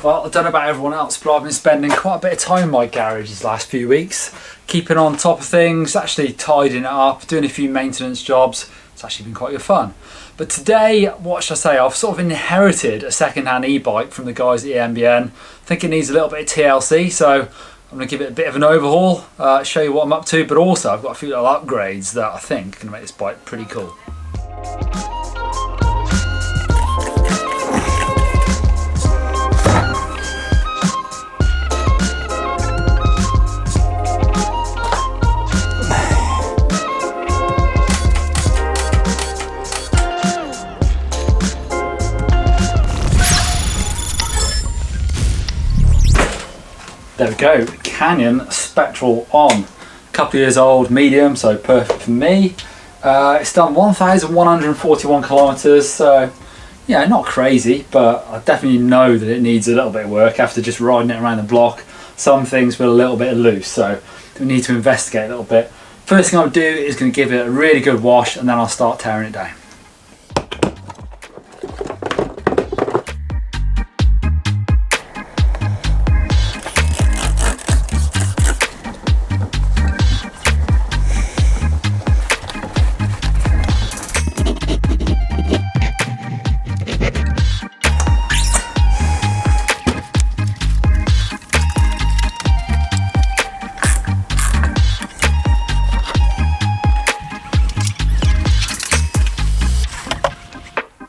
Well, I don't know about everyone else, but I've been spending quite a bit of time in my garage these last few weeks, keeping on top of things, actually tidying it up, doing a few maintenance jobs. It's actually been quite good fun. But today, what should I say, I've sort of inherited a second-hand e-bike from the guys at EMBN. I think it needs a little bit of TLC, so I'm going to give it a bit of an overhaul, show you what I'm up to, but also I've got a few little upgrades that I think can make this bike pretty cool. There we go, Canyon Spectral on. A couple of years old, medium, so perfect for me. It's done 1,141 kilometers, so yeah, not crazy, but I definitely know that it needs a little bit of work after just riding it around the block. Some things feel a little bit loose, so we need to investigate a little bit. First thing I'll do is going to give it a really good wash, and then I'll start tearing it down.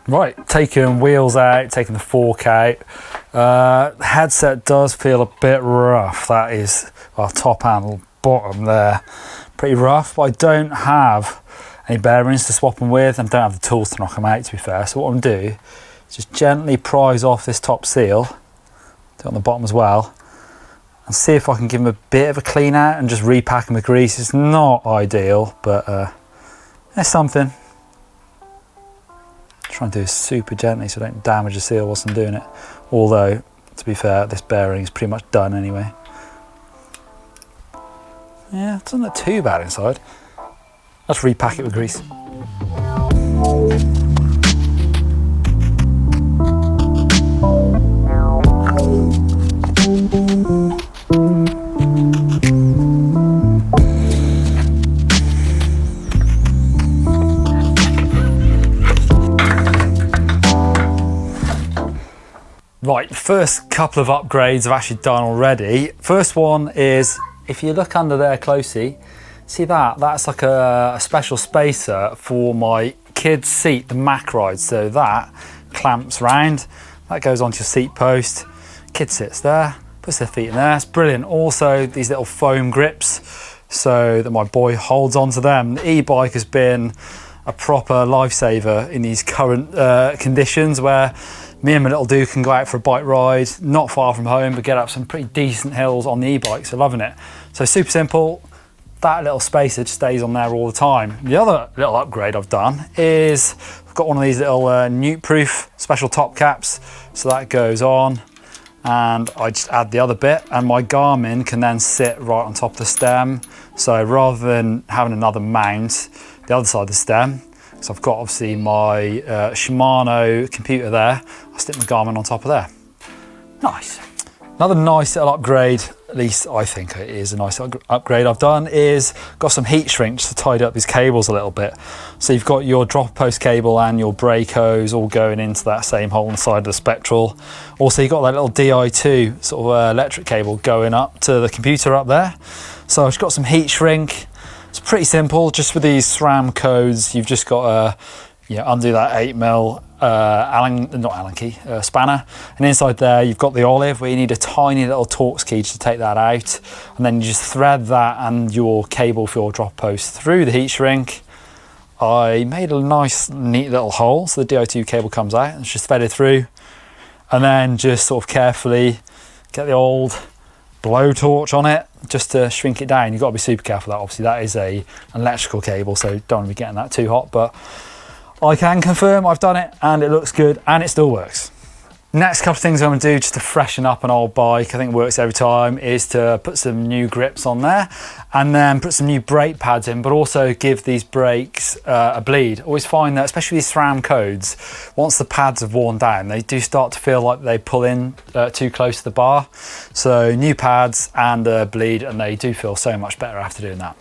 Right, taking wheels out, taking the fork out. The headset does feel a bit rough. That is our top handle, bottom there. Pretty rough, but I don't have any bearings to swap them with and don't have the tools to knock them out, to be fair. So what I'm going to do is just gently prise off this top seal, do it on the bottom as well, and see if I can give them a bit of a clean out and just repack them with grease. It's not ideal, but it's something. Try and do this super gently so I don't damage the seal whilst I'm doing it. Although, to be fair, this bearing is pretty much done anyway. Yeah, it doesn't look too bad inside. Let's repack it with grease. Right, the first couple of upgrades I've actually done already. First one is, if you look under there closely, see that? That's like a special spacer for my kid's seat, the Mac ride. So that clamps round, that goes onto your seat post. Kid sits there, puts their feet in there, it's brilliant. Also, these little foam grips so that my boy holds onto them. The e-bike has been a proper lifesaver in these current conditions where me and my little dude can go out for a bike ride, not far from home, but get up some pretty decent hills on the e-bike, so loving it. So super simple, that little spacer just stays on there all the time. The other little upgrade I've done is, I've got one of these little Newt-proof special top caps, so that goes on, and I just add the other bit, and my Garmin can then sit right on top of the stem. So rather than having another mount the other side of the stem, so I've got obviously my Shimano computer there, I'll stick my Garmin on top of there. Nice. Another nice little upgrade, at least I think it is a nice upgrade I've done, is got some heat shrinks to tidy up these cables a little bit. So you've got your drop post cable and your brake hose all going into that same hole on the side of the Spectral. Also you've got that little Di2 sort of electric cable going up to the computer up there. So I've just got some heat shrink. It's pretty simple, just with these SRAM codes, you've just got to undo that 8mm spanner, and inside there you've got the olive where you need a tiny little Torx key to take that out, and then you just thread that and your cable for your drop post through the heat shrink. I made a nice neat little hole so the Di2 cable comes out, it's just threaded through, and then just sort of carefully get the old blowtorch on it just to shrink it down. You've got to be super careful with that. Obviously that is an electrical cable, so don't want to be getting that too hot, but I can confirm I've done it and it looks good and it still works. Next couple of things I'm going to do just to freshen up an old bike, I think it works every time, is to put some new grips on there and then put some new brake pads in, but also give these brakes a bleed. Always find that, especially these SRAM codes, once the pads have worn down, they do start to feel like they pull in too close to the bar. So new pads and a bleed, and they do feel so much better after doing that.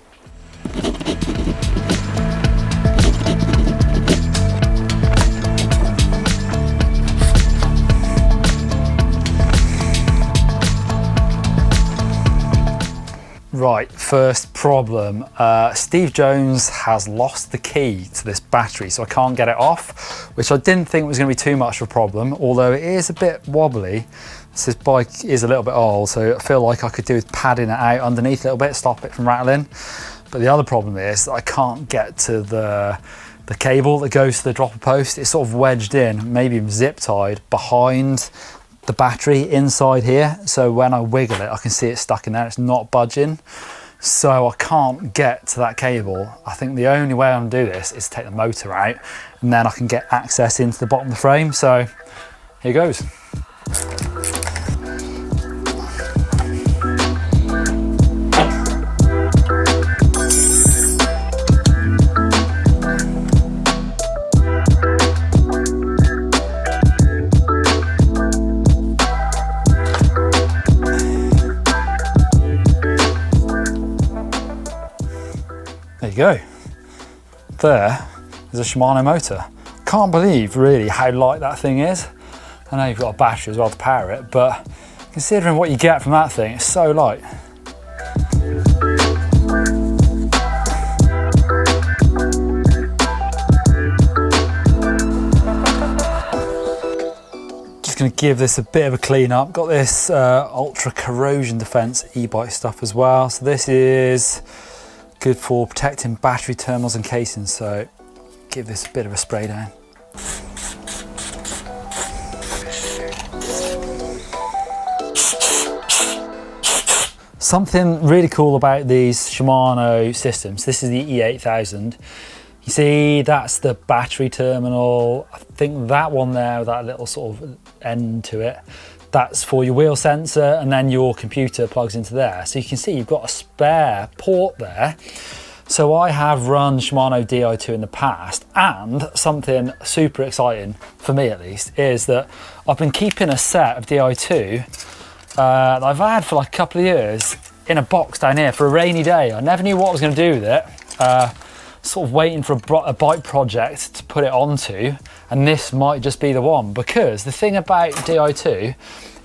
Right, first problem. Steve Jones has lost the key to this battery, so I can't get it off, which I didn't think was going to be too much of a problem, although it is a bit wobbly. This bike is a little bit old, so I feel like I could do with padding it out underneath a little bit, stop it from rattling. But the other problem is that I can't get to the cable that goes to the dropper post. It's sort of wedged in, maybe zip tied behind the battery inside here, so when I wiggle it I can see it stuck in there, it's not budging, so I can't get to that cable. I think the only way I'm gonna do this is to take the motor out and then I can get access into the bottom of the frame, so here goes. There you go. There is a Shimano Motor. Can't believe really how light that thing is. I know you've got a battery as well to power it, but considering what you get from that thing, it's so light. Just going to give this a bit of a clean up. Got this ultra corrosion defense e-bike stuff as well. So this is good for protecting battery terminals and casings, so give this a bit of a spray down. Something really cool about these Shimano systems, this is the E8000. You see that's the battery terminal. I think that one there with that little sort of end to it, that's for your wheel sensor, and then your computer plugs into there. So you can see you've got a spare port there. So I have run Shimano Di2 in the past, and something super exciting, for me at least, is that I've been keeping a set of Di2 that I've had for like a couple of years in a box down here for a rainy day. I never knew what I was going to do with it. Sort of waiting for a bike project to put it onto, and this might just be the one, because the thing about Di2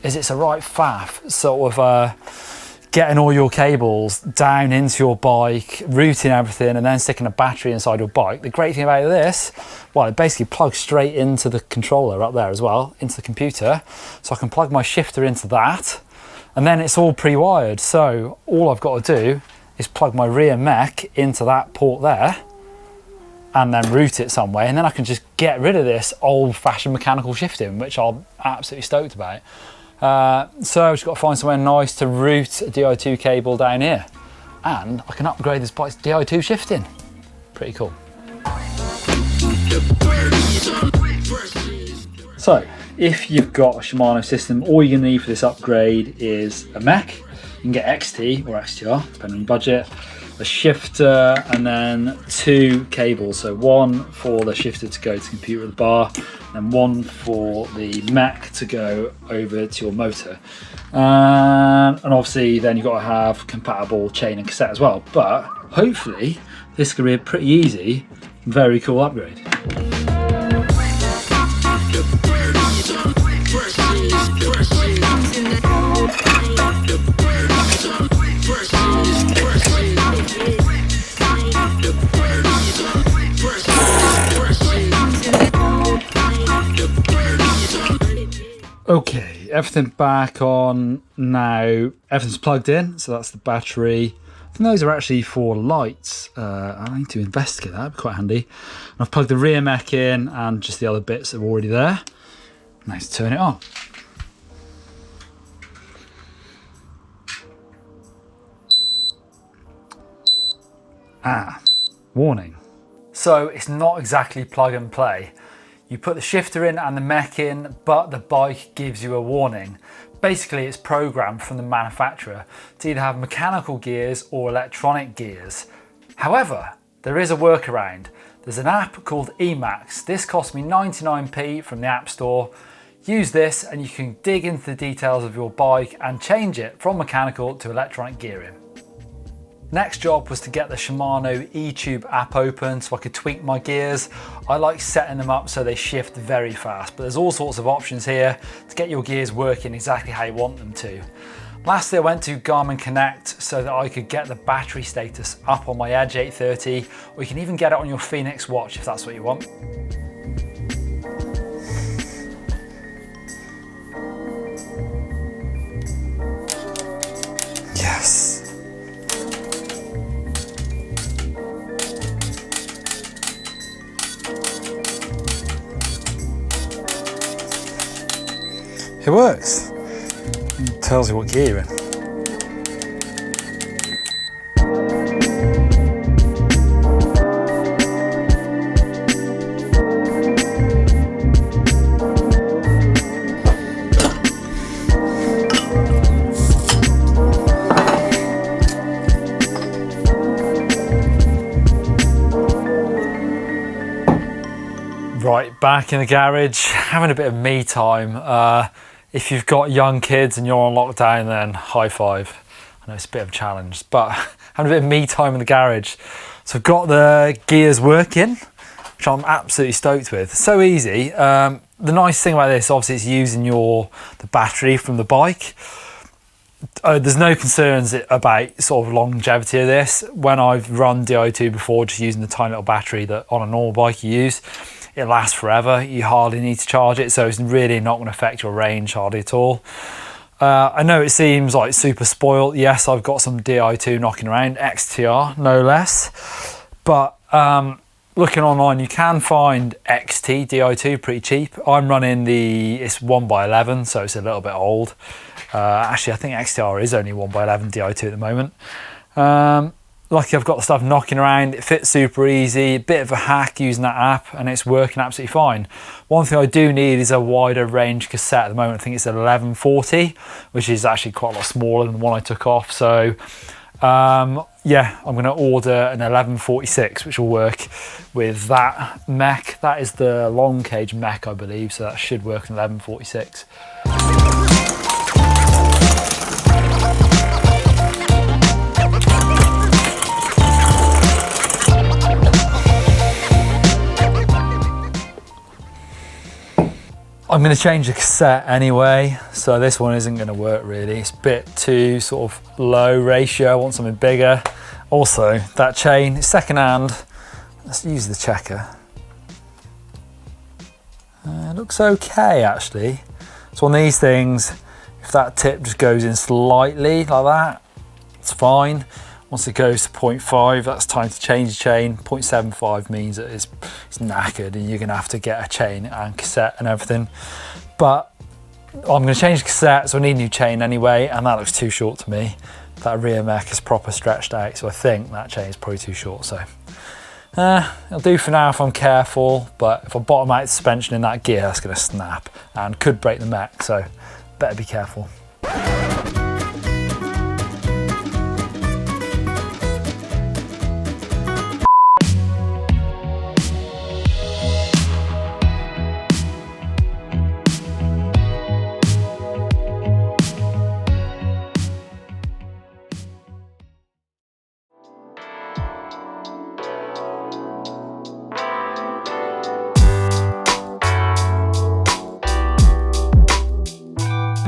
is it's a right faff sort of getting all your cables down into your bike, routing everything, and then sticking a battery inside your bike. The great thing about this, well, it basically plugs straight into the controller up there as well, into the computer, so I can plug my shifter into that, and then it's all pre-wired. So all I've got to do is plug my rear mech into that port there and then route it some way, and then I can just get rid of this old-fashioned mechanical shifting, which I'm absolutely stoked about. So I've just got to find somewhere nice to route a Di2 cable down here, and I can upgrade this bike's Di2 shifting. Pretty cool. So if you've got a Shimano system, all you're gonna need for this upgrade is a mech. You can get XT or XTR, depending on your budget, a shifter, and then 2 cables. So one for the shifter to go to the computer at the bar, and one for the mech to go over to your motor. And obviously then you've got to have compatible chain and cassette as well. But hopefully this is going to be a pretty easy, very cool upgrade. Okay, everything back on now. Everything's plugged in, so that's the battery. I think those are actually for lights. I need to investigate that, that'd be quite handy. And I've plugged the rear mech in and just the other bits that are already there. Now to turn it on. Warning. So it's not exactly plug and play. You put the shifter in and the mech in, but the bike gives you a warning. Basically, it's programmed from the manufacturer to either have mechanical gears or electronic gears. However, there is a workaround. There's an app called Emacs. This cost me 99p from the App Store. Use this and you can dig into the details of your bike and change it from mechanical to electronic gearing. Next job was to get the Shimano eTube app open so I could tweak my gears. I like setting them up so they shift very fast, but there's all sorts of options here to get your gears working exactly how you want them to. Lastly, I went to Garmin Connect so that I could get the battery status up on my Edge 830, or you can even get it on your Phoenix watch if that's what you want. Yes. It works. It tells you what gear you're in. Right, back in the garage, having a bit of me time. If you've got young kids and you're on lockdown, then high five. I know it's a bit of a challenge, but having a bit of me time in the garage. So I've got the gears working, which I'm absolutely stoked with. So easy. The nice thing about this, obviously, is using the battery from the bike. There's no concerns about sort of longevity of this. When I've run Di2 before, just using the tiny little battery that on a normal bike you use, it lasts forever. You hardly need to charge it, so it's really not going to affect your range hardly at all. I know it seems like super spoiled. Yes, I've got some Di2 knocking around, XTR no less, but looking online you can find XT Di2 pretty cheap. I'm running it's 1x11, so it's a little bit old. Actually, I think XTR is only 1x11 Di2 at the moment. Lucky I've got the stuff knocking around. It fits super easy, a bit of a hack using that app, and it's working absolutely fine. One thing I do need is a wider range cassette. At the moment I think it's an 1140, which is actually quite a lot smaller than the one I took off. So yeah, I'm going to order an 1146, which will work with that mech. That is the long cage mech, I believe, so that should work in 1146. I'm going to change the cassette anyway, so this one isn't going to work really. It's a bit too sort of low ratio. I want something bigger. Also, that chain is second hand. Let's use the checker. It looks okay actually. It's one of these things, if that tip just goes in slightly like that, it's fine. Once it goes to 0.5, that's time to change the chain. 0.75 means that it's knackered and you're gonna have to get a chain and cassette and everything. But I'm gonna change the cassette, so I need a new chain anyway, and that looks too short to me. That rear mech is proper stretched out, so I think that chain is probably too short. So it'll do for now if I'm careful, but if I bottom out the suspension in that gear, that's gonna snap and could break the mech, so better be careful.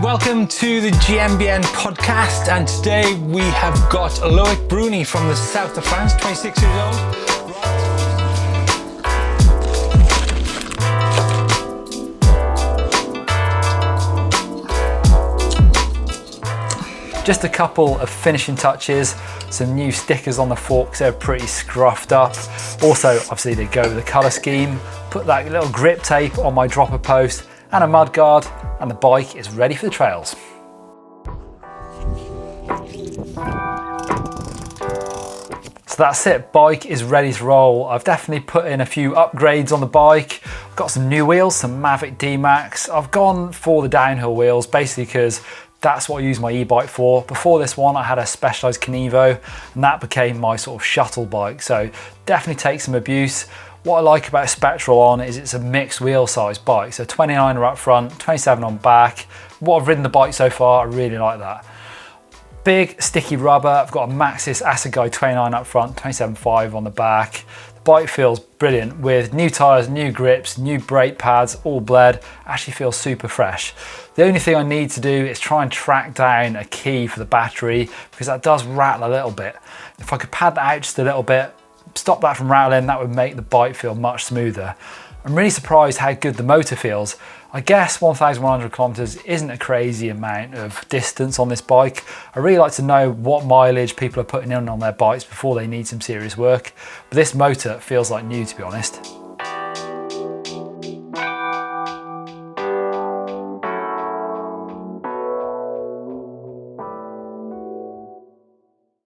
Welcome to the EMBN podcast, and today we have got Loic Bruni from the south of France, 26 years old. Just a couple of finishing touches, some new stickers on the forks, they're pretty scruffed up. Also, obviously they go with the colour scheme. Put that little grip tape on my dropper post and a mud guard, and the bike is ready for the trails. So that's it, bike is ready to roll. I've definitely put in a few upgrades on the bike. I've got some new wheels, some Mavic D-Max. I've gone for the downhill wheels basically because that's what I use my e-bike for. Before this one, I had a Specialized Canevo, and that became my sort of shuttle bike. So definitely takes some abuse. What I like about Spectral on is it's a mixed wheel size bike. So 29 are up front, 27 on back. What I've ridden the bike so far, I really like that. Big sticky rubber. I've got a Maxxis Acid Guide 29 up front, 27.5 on the back. The bike feels brilliant with new tires, new grips, new brake pads, all bled. Actually feels super fresh. The only thing I need to do is try and track down a key for the battery because that does rattle a little bit. If I could pad that out just a little bit, stop that from rattling, that would make the bike feel much smoother. I'm really surprised how good the motor feels. I guess 1,100 kilometers isn't a crazy amount of distance on this bike. I really like to know what mileage people are putting in on their bikes before they need some serious work. But this motor feels like new, to be honest.